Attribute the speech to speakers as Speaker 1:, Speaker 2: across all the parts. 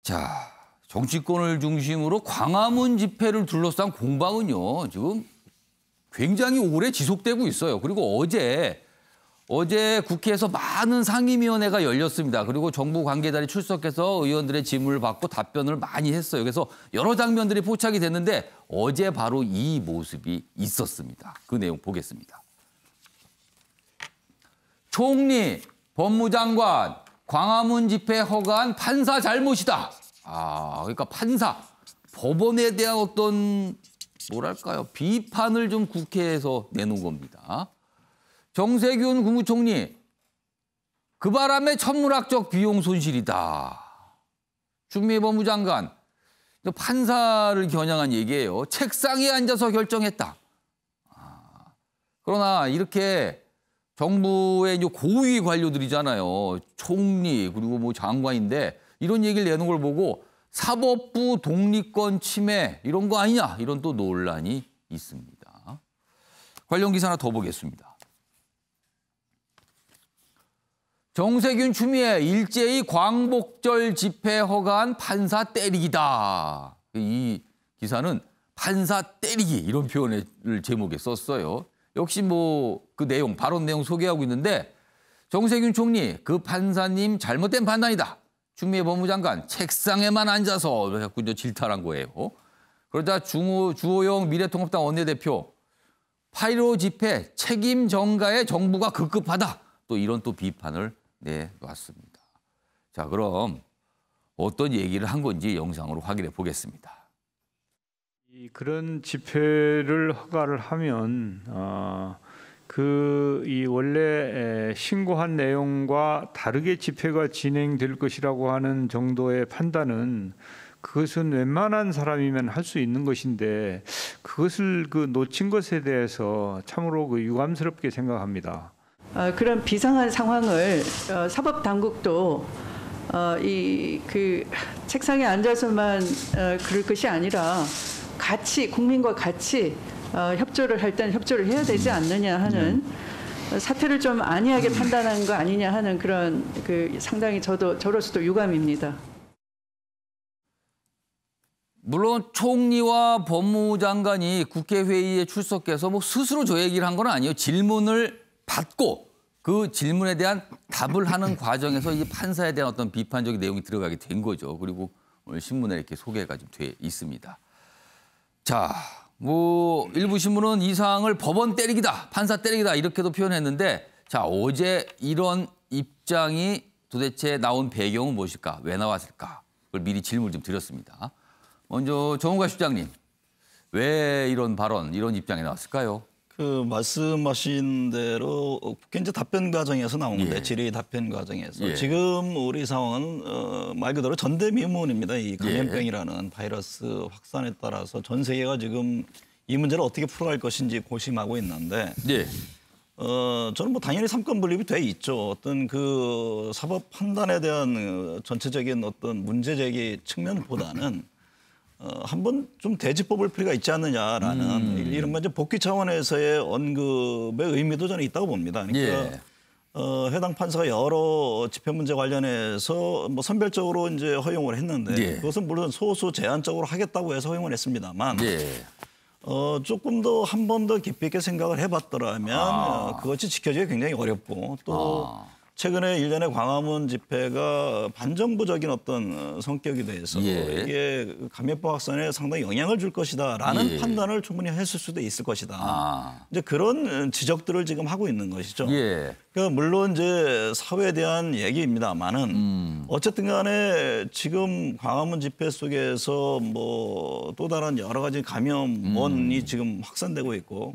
Speaker 1: 자, 정치권을 중심으로 광화문 집회를 둘러싼 공방은요, 지금 굉장히 오래 지속되고 있어요. 그리고 어제 국회에서 많은 상임위원회가 열렸습니다. 그리고 정부 관계자들이 출석해서 의원들의 질문을 받고 답변을 많이 했어요. 그래서 여러 장면들이 포착이 됐는데 어제 바로 이 모습이 있었습니다. 그 내용 보겠습니다. 총리, 법무장관, 광화문 집회 허가한 판사 잘못이다. 그러니까 판사, 법원에 대한 어떤 뭐랄까요, 비판을 좀 국회에서 내놓은 겁니다. 정세균 국무총리, 그 바람에 천문학적 비용 손실이다. 추미애 법무장관, 판사를 겨냥한 얘기예요. 책상에 앉아서 결정했다. 그러나 이렇게 정부의 이제 고위 관료들이잖아요. 총리 그리고 뭐 장관인데 이런 얘기를 내는 걸 보고 사법부 독립권 침해 이런 거 아니냐 이런 또 논란이 있습니다. 관련 기사 하나 더 보겠습니다. 정세균 추미애 일제히 광복절 집회 허가한 판사 때리기다. 이 기사는 판사 때리기 이런 표현을 제목에 썼어요. 역시 뭐 그 내용, 발언 내용 소개하고 있는데 정세균 총리, 그 판사님 잘못된 판단이다. 추미애 법무장관 책상에만 앉아서 자꾸 질타한 거예요. 그러자 주호영 미래통합당 원내대표 8.15 집회 책임 전가에 정부가 급급하다. 또 이런 또 비판을 내놨습니다. 자, 그럼 어떤 얘기를 한 건지 영상으로 확인해 보겠습니다.
Speaker 2: 그런 집회를 허가를 하면 이 원래 신고한 내용과 다르게 집회가 진행될 것이라고 하는 정도의 판단은 그것은 웬만한 사람이면 할 수 있는 것인데 그것을 놓친 것에 대해서 참으로 유감스럽게 생각합니다.
Speaker 3: 그런 비상한 상황을 사법 당국도 책상에 앉아서만 그럴 것이 아니라 같이 국민과 같이 협조를 할 때는 협조를 해야 되지 않느냐 하는 사태를 좀 안이하게 판단한 거 아니냐 하는 그런 상당히 저로서도 유감입니다.
Speaker 1: 물론 총리와 법무장관이 국회 회의에 출석해서 뭐 스스로 저 얘기를 한 건 아니에요. 질문을 받고 그 질문에 대한 답을 하는 과정에서 이 판사에 대한 어떤 비판적인 내용이 들어가게 된 거죠. 그리고 오늘 신문에 이렇게 소개가 좀 돼 있습니다. 자, 뭐 일부 신문은 이 사항을 법원 때리기다, 판사 때리기다 이렇게도 표현했는데 자, 어제 이런 입장이 도대체 나온 배경은 무엇일까? 왜 나왔을까? 그걸 미리 질문을 좀 드렸습니다. 먼저 정우가 실장님, 왜 이런 발언, 이런 입장이 나왔을까요?
Speaker 4: 말씀하신 대로 국회 이제 답변 과정에서 나온 건데 질의 답변 과정에서 지금 우리 상황은 말 그대로 전대미문입니다. 이 감염병이라는 바이러스 확산에 따라서 전 세계가 지금 이 문제를 어떻게 풀어갈 것인지 고심하고 있는데 저는 뭐 당연히 삼권 분립이 돼 있죠. 어떤 사법 판단에 대한 전체적인 어떤 문제 제기 측면보다는 한번 좀 되짚어볼 필요가 있지 않느냐라는 이른바 이제 복귀 차원에서의 언급의 의미도 저는 있다고 봅니다. 그러니까 해당 판사가 여러 집회 문제 관련해서 뭐 선별적으로 이제 허용을 했는데 그것은 물론 소수 제한적으로 하겠다고 해서 허용을 했습니다만 조금 더 한 번 더 깊이 있게 생각을 해봤더라면 그것이 지켜지기 굉장히 어렵고 또 최근에 일련의 광화문 집회가 반정부적인 어떤 성격이 돼서 이게 감염병 확산에 상당히 영향을 줄 것이다라는 판단을 충분히 했을 수도 있을 것이다. 이제 그런 지적들을 지금 하고 있는 것이죠. 그러니까 물론 이제 사회에 대한 얘기입니다만은 어쨌든 간에 지금 광화문 집회 속에서 뭐 또 다른 여러 가지 감염원이 지금 확산되고 있고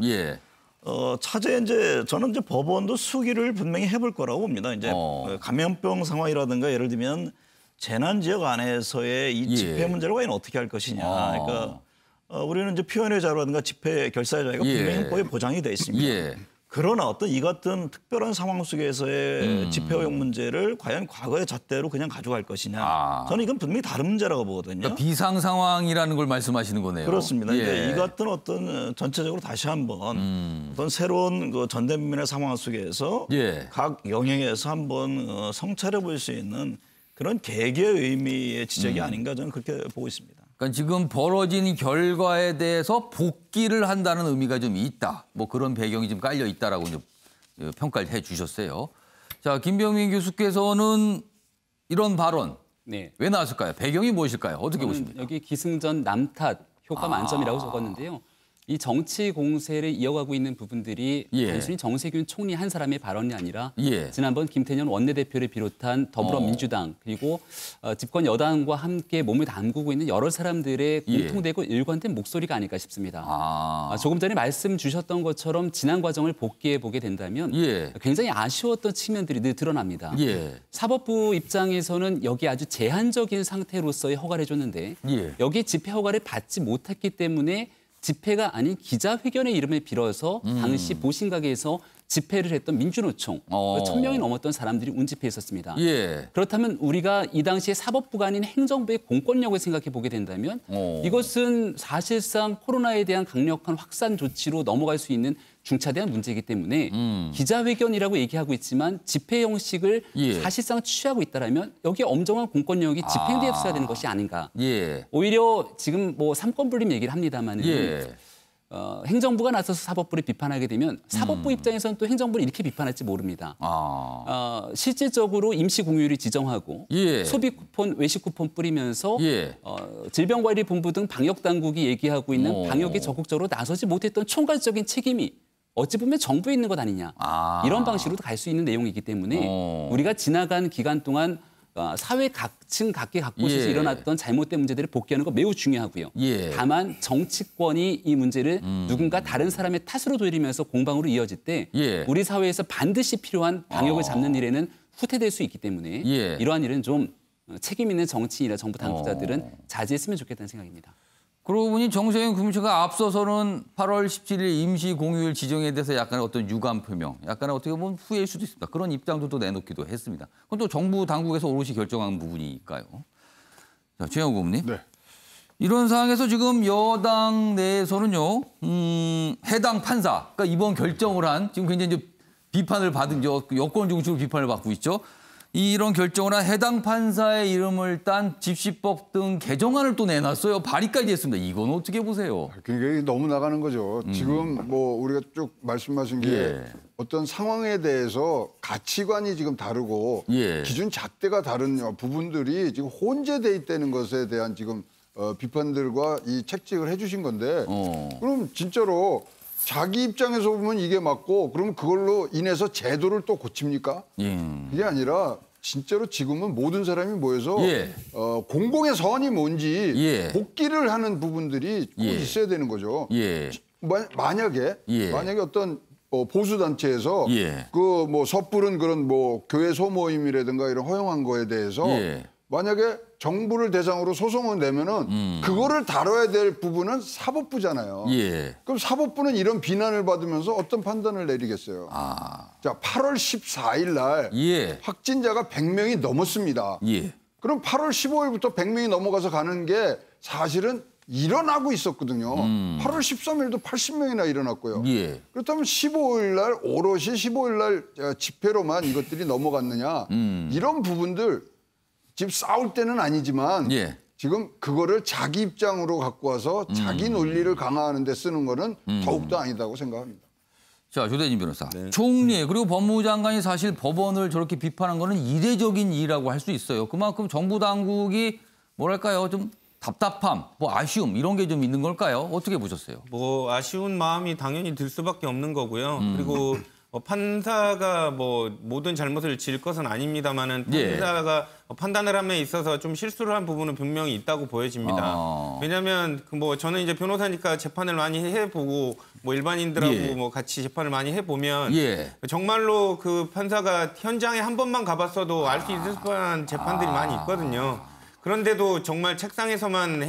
Speaker 4: 차제 이제 저는 이제 법원도 수기를 분명히 해볼 거라고 봅니다. 이제 감염병 상황이라든가 예를 들면 재난 지역 안에서의 이 집회 문제를 과연 어떻게 할 것이냐. 그러니까 우리는 이제 표현의 자유라든가 집회 결사의 자유가 분명히 헌법에 보장이 돼 있습니다. 그러나 어떤 이 같은 특별한 상황 속에서의 집회 허용 문제를 과연 과거의 잣대로 그냥 가져갈 것이냐. 저는 이건 분명히 다른 문제라고 보거든요.
Speaker 1: 그러니까 비상 상황이라는 걸 말씀하시는 거네요.
Speaker 4: 그렇습니다. 이 같은 어떤 전체적으로 다시 한번 어떤 새로운 전대미문의 상황 속에서 각 영역에서 한번 성찰해 볼 수 있는 그런 개개의 의미의 지적이 아닌가 저는 그렇게 보고 있습니다.
Speaker 1: 그러니까 지금 벌어진 결과에 대해서 복귀를 한다는 의미가 좀 있다. 뭐 그런 배경이 좀 깔려 있다라고 좀 평가를 해 주셨어요. 자, 김병민 교수께서는 이런 발언
Speaker 5: 네.
Speaker 1: 왜 나왔을까요? 배경이 무엇일까요? 어떻게 보십니까?
Speaker 5: 여기 기승전 남탓 효과 만점이라고 적었는데요. 이 정치 공세를 이어가고 있는 부분들이 단순히 정세균 총리 한 사람의 발언이 아니라 지난번 김태년 원내대표를 비롯한 더불어민주당 그리고 집권 여당과 함께 몸을 담그고 있는 여러 사람들의 공통되고 일관된 목소리가 아닐까 싶습니다. 조금 전에 말씀 주셨던 것처럼 지난 과정을 복귀해 보게 된다면 굉장히 아쉬웠던 측면들이 늘 드러납니다. 사법부 입장에서는 여기 아주 제한적인 상태로서의 허가를 해줬는데 여기 집회 허가를 받지 못했기 때문에 집회가 아닌 기자회견의 이름을 빌어서 당시 보신각에서 집회를 했던 민주노총 1,000명이 넘었던 사람들이 운집해 있었습니다. 그렇다면 우리가 이 당시에 사법부가 아닌 행정부의 공권력을 생각해 보게 된다면 이것은 사실상 코로나에 대한 강력한 확산 조치로 넘어갈 수 있는 중차대한 문제이기 때문에 기자회견이라고 얘기하고 있지만 집회 형식을 사실상 취하고 있다면 여기에 엄정한 공권력이 집행되었어야 되는 것이 아닌가. 오히려 지금 뭐 삼권 분립 얘기를 합니다만 행정부가 나서서 사법부를 비판하게 되면 사법부 입장에서는 또 행정부를 이렇게 비판할지 모릅니다. 실질적으로 임시 공휴일을 지정하고 소비 쿠폰, 외식 쿠폰 뿌리면서 질병관리본부 등 방역 당국이 얘기하고 있는 방역에 적극적으로 나서지 못했던 총괄적인 책임이 어찌 보면 정부에 있는 것 아니냐. 이런 방식으로도 갈 수 있는 내용이기 때문에 우리가 지나간 기간 동안 사회 각층 각계각곳에서 일어났던 잘못된 문제들을 복귀하는 건 매우 중요하고요. 다만 정치권이 이 문제를 누군가 다른 사람의 탓으로 돌리면서 공방으로 이어질 때 우리 사회에서 반드시 필요한 방역을 잡는 일에는 후퇴될 수 있기 때문에 이러한 일은 좀 책임 있는 정치인이나 정부 당국자들은 자제했으면 좋겠다는 생각입니다.
Speaker 1: 그러고 보니 정세균 국무총리가 앞서서는 8월 17일 임시 공휴일 지정에 대해서 약간의 어떤 유감 표명, 약간의 어떻게 보면 후회일 수도 있습니다. 그런 입장도 내놓기도 했습니다. 그건 또 정부 당국에서 오롯이 결정한 부분이니까요. 자, 최영우 고문님.
Speaker 6: 네.
Speaker 1: 이런 상황에서 지금 여당 내에서는요, 해당 판사, 그러니까 이번 결정을 한 지금 굉장히 이제 비판을 받은 여권 중심으로 비판을 받고 있죠. 이런 결정을 한 해당 판사의 이름을 딴 집시법 등 개정안을 또 내놨어요. 발의까지 했습니다. 이건 어떻게 보세요?
Speaker 6: 그게 너무 나가는 거죠. 지금 뭐 우리가 쭉 말씀하신 게 어떤 상황에 대해서 가치관이 지금 다르고 기준 잣대가 다른 부분들이 지금 혼재돼 있다는 것에 대한 지금 비판들과 이 책찍을 해주신 건데 그럼 진짜로 자기 입장에서 보면 이게 맞고 그러면 그걸로 인해서 제도를 또 고칩니까? 그게 아니라 진짜로 지금은 모든 사람이 모여서 공공의 선이 뭔지 복귀를 하는 부분들이 꼭 있어야 되는 거죠. 만약에 어떤 보수 단체에서 그 뭐 섣부른 그런 뭐 교회 소모임이라든가 이런 허용한 거에 대해서 만약에 정부를 대상으로 소송을 내면은 그거를 다뤄야 될 부분은 사법부잖아요. 그럼 사법부는 이런 비난을 받으면서 어떤 판단을 내리겠어요. 자, 8월 14일 날 확진자가 100명이 넘었습니다. 그럼 8월 15일부터 100명이 넘어가서 가는 게 사실은 일어나고 있었거든요. 8월 13일도 80명이나 일어났고요. 그렇다면 15일 날 오롯이 15일 날 집회로만 이것들이 넘어갔느냐. 이런 부분들 지금 싸울 때는 아니지만 지금 그거를 자기 입장으로 갖고 와서 자기 논리를 강화하는 데 쓰는 거는 더욱더 아니다고 생각합니다.
Speaker 1: 자, 조대진 변호사. 총리 그리고 법무부 장관이 사실 법원을 저렇게 비판한 거는 이례적인 일이라고 할 수 있어요. 그만큼 정부 당국이 뭐랄까요? 좀 답답함, 뭐 아쉬움 이런 게 좀 있는 걸까요? 어떻게 보셨어요?
Speaker 7: 뭐 아쉬운 마음이 당연히 들 수밖에 없는 거고요. 그리고 판사가 뭐 모든 잘못을 지을 것은 아닙니다만은 판사가 판단을 함에 있어서 좀 실수를 한 부분은 분명히 있다고 보여집니다. 왜냐하면 뭐 저는 이제 변호사니까 재판을 많이 해보고 뭐 일반인들하고 뭐 같이 재판을 많이 해보면 정말로 그 판사가 현장에 한 번만 가봤어도 알 수 있을 뻔한 재판들이 많이 있거든요. 그런데도 정말 책상에서만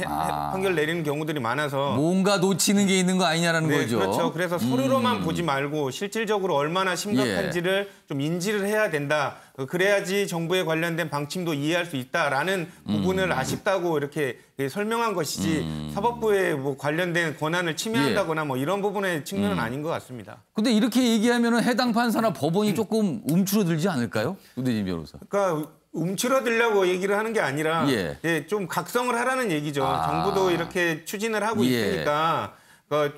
Speaker 7: 판결 내리는 경우들이 많아서
Speaker 1: 뭔가 놓치는 게 있는 거 아니냐라는 거죠.
Speaker 7: 그렇죠. 그래서 서류로만 보지 말고 실질적으로 얼마나 심각한지를 좀 인지를 해야 된다. 그래야지 정부에 관련된 방침도 이해할 수 있다라는 부분을 아쉽다고 이렇게 설명한 것이지 사법부에 뭐 관련된 권한을 침해한다거나 뭐 이런 부분의 측면은 아닌 것 같습니다.
Speaker 1: 근데 이렇게 얘기하면 해당 판사나 법원이 조금 움츠러들지 않을까요? 조대진 변호사.
Speaker 7: 그러니까 움츠러들려고 얘기를 하는 게 아니라 좀 각성을 하라는 얘기죠. 정부도 이렇게 추진을 하고 있으니까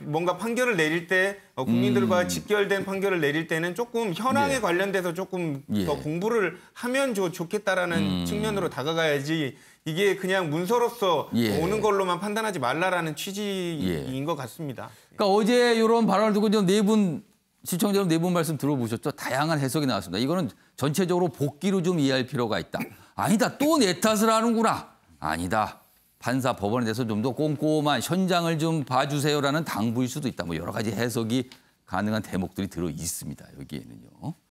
Speaker 7: 뭔가 판결을 내릴 때 국민들과 직결된 판결을 내릴 때는 조금 현황에 관련돼서 조금 더 공부를 하면 좋겠다라는 측면으로 다가가야지 이게 그냥 문서로서 오는 걸로만 판단하지 말라라는 취지인 것 같습니다.
Speaker 1: 그러니까 어제 이런 발언을 두고 시청자 여러분 네 분 말씀 들어보셨죠? 다양한 해석이 나왔습니다. 이거는 전체적으로 복귀로 좀 이해할 필요가 있다. 아니다. 또 내 탓을 하는구나. 아니다. 판사 법원에 대해서 좀 더 꼼꼼한 현장을 좀 봐주세요라는 당부일 수도 있다. 뭐 여러 가지 해석이 가능한 대목들이 들어 있습니다. 여기에는요.